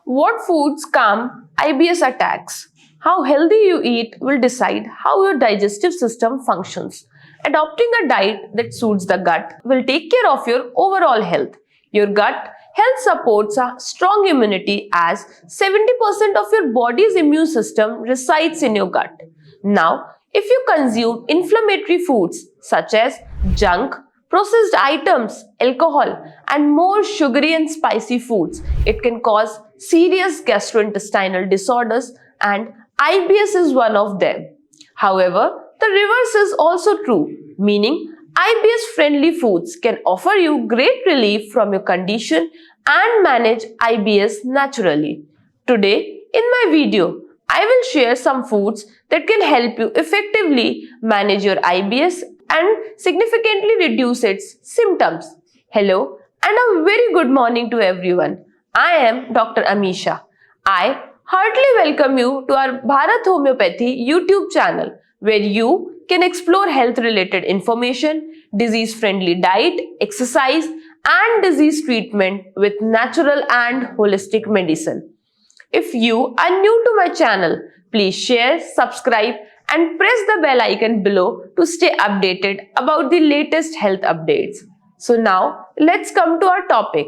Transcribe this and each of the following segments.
What foods calm IBS attacks? How healthy you eat will decide how your digestive system functions. Adopting a diet that suits the gut will take care of your overall health. Your gut health supports a strong immunity as 70% of your body's immune system resides in your gut. Now, if you consume inflammatory foods such as junk, processed items, alcohol, and more sugary and spicy foods, it can cause serious gastrointestinal disorders, and IBS is one of them. However, the reverse is also true, meaning IBS friendly foods can offer you great relief from your condition and manage IBS naturally. Today, in my video, I will share some foods that can help you effectively manage your IBS and significantly reduce its symptoms. Hello and a very good morning to everyone. I am Dr. Amisha. I heartily welcome you to our Bharat Homeopathy YouTube channel where you can explore health related information, disease friendly diet, exercise and disease treatment with natural and holistic medicine. If you are new to my channel, please share, subscribe and press the bell icon below to stay updated about the latest health updates. So now let's come to our topic.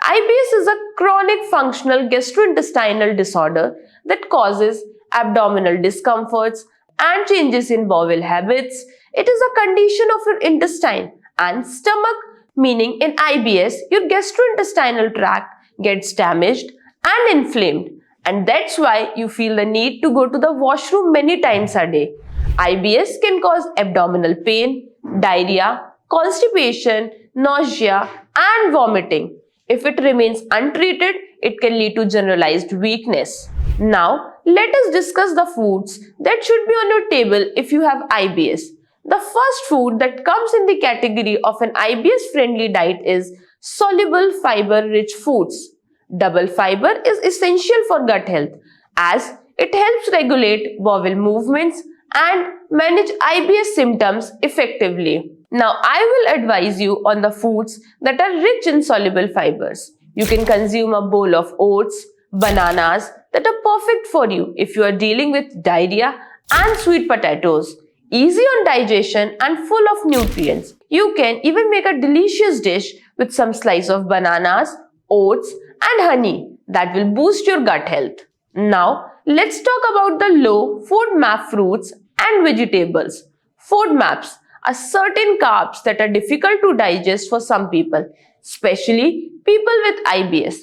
IBS is a chronic functional gastrointestinal disorder that causes abdominal discomforts and changes in bowel habits. It is a condition of your intestine and stomach, meaning in IBS, your gastrointestinal tract gets damaged and inflamed, and that's why you feel the need to go to the washroom many times a day. IBS can cause abdominal pain, diarrhea, constipation, nausea, and vomiting. If it remains untreated, it can lead to generalized weakness. Now, let us discuss the foods that should be on your table if you have IBS. The first food that comes in the category of an IBS-friendly diet is soluble fiber-rich foods. Double fiber is essential for gut health as it helps regulate bowel movements and manage IBS symptoms effectively. Now, I will advise you on the foods that are rich in soluble fibers. You can consume a bowl of oats, bananas that are perfect for you if you are dealing with diarrhea, and sweet potatoes, easy on digestion and full of nutrients. You can even make a delicious dish with some slice of bananas, oats, and honey that will boost your gut health. Now, let's talk about the low FODMAP fruits and vegetables. FODMAPs are certain carbs that are difficult to digest for some people, especially people with IBS.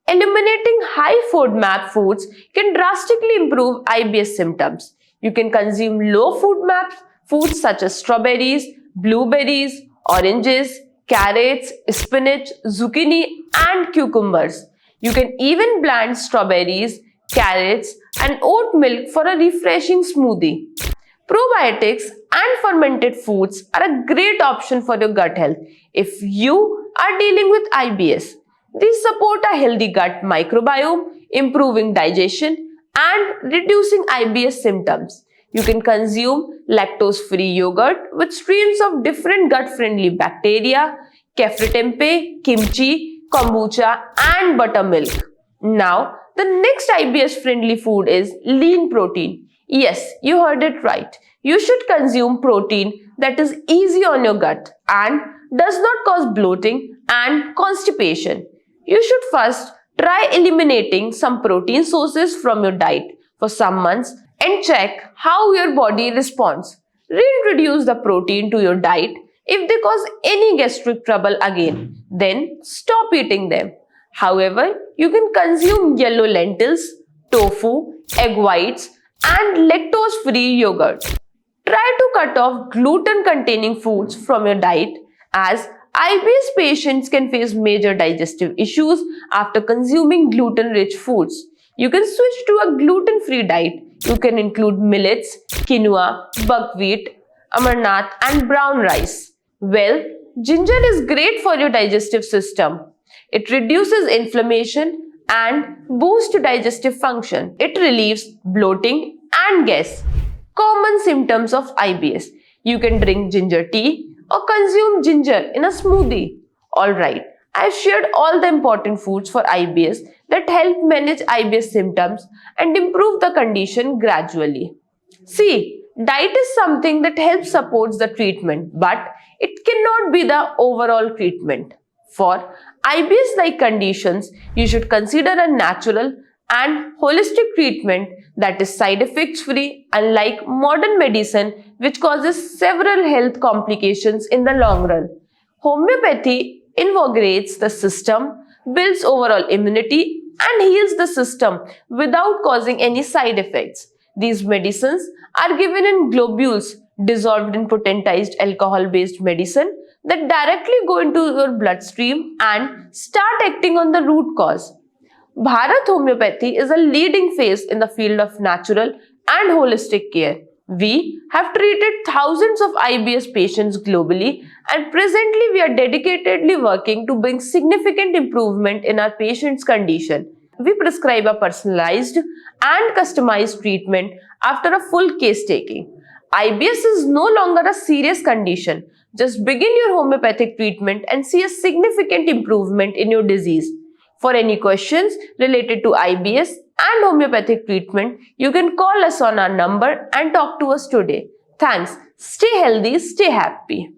Eliminating high FODMAP foods can drastically improve IBS symptoms. You can consume low FODMAP foods such as strawberries, blueberries, oranges, carrots, spinach, zucchini, and cucumbers. You can even blend strawberries, carrots, and oat milk for a refreshing smoothie. Probiotics and fermented foods are a great option for your gut health if you are dealing with IBS. These support a healthy gut microbiome, improving digestion and reducing IBS symptoms. You can consume lactose-free yogurt with strains of different gut-friendly bacteria, kefir tempeh, kimchi, kombucha, and buttermilk. Now, the next IBS-friendly food is lean protein. Yes, you heard it right. You should consume protein that is easy on your gut and does not cause bloating and constipation. You should first try eliminating some protein sources from your diet for some months and check how your body responds. Reintroduce the protein to your diet if they cause any gastric trouble again. Then stop eating them. However, you can consume yellow lentils, tofu, egg whites, and lactose-free yogurt. Try to cut off gluten-containing foods from your diet as IBS patients can face major digestive issues after consuming gluten-rich foods. You can switch to a gluten-free diet. You can include millets, quinoa, buckwheat, amarnath, and brown rice. Well, ginger is great for your digestive system. It reduces inflammation and boosts digestive function. It relieves bloating and gas, common symptoms of IBS. You can drink ginger tea or consume ginger in a smoothie. Alright, I've shared all the important foods for IBS that help manage IBS symptoms and improve the condition gradually. See, diet is something that helps supports the treatment, but it cannot be the overall treatment. For IBS-like conditions, you should consider a natural and holistic treatment that is side effects free, unlike modern medicine which causes several health complications in the long run. Homeopathy invigorates the system, builds overall immunity, and heals the system without causing any side effects. These medicines are given in globules dissolved in potentized alcohol-based medicine that directly go into your bloodstream and start acting on the root cause. Bharat Homeopathy is a leading face in the field of natural and holistic care. We have treated thousands of IBS patients globally, and presently we are dedicatedly working to bring significant improvement in our patients' condition. We prescribe a personalized and customized treatment after a full case taking. IBS is no longer a serious condition. Just begin your homeopathic treatment and see a significant improvement in your disease. For any questions related to IBS and homeopathic treatment, you can call us on our number and talk to us today. Thanks. Stay healthy, stay happy.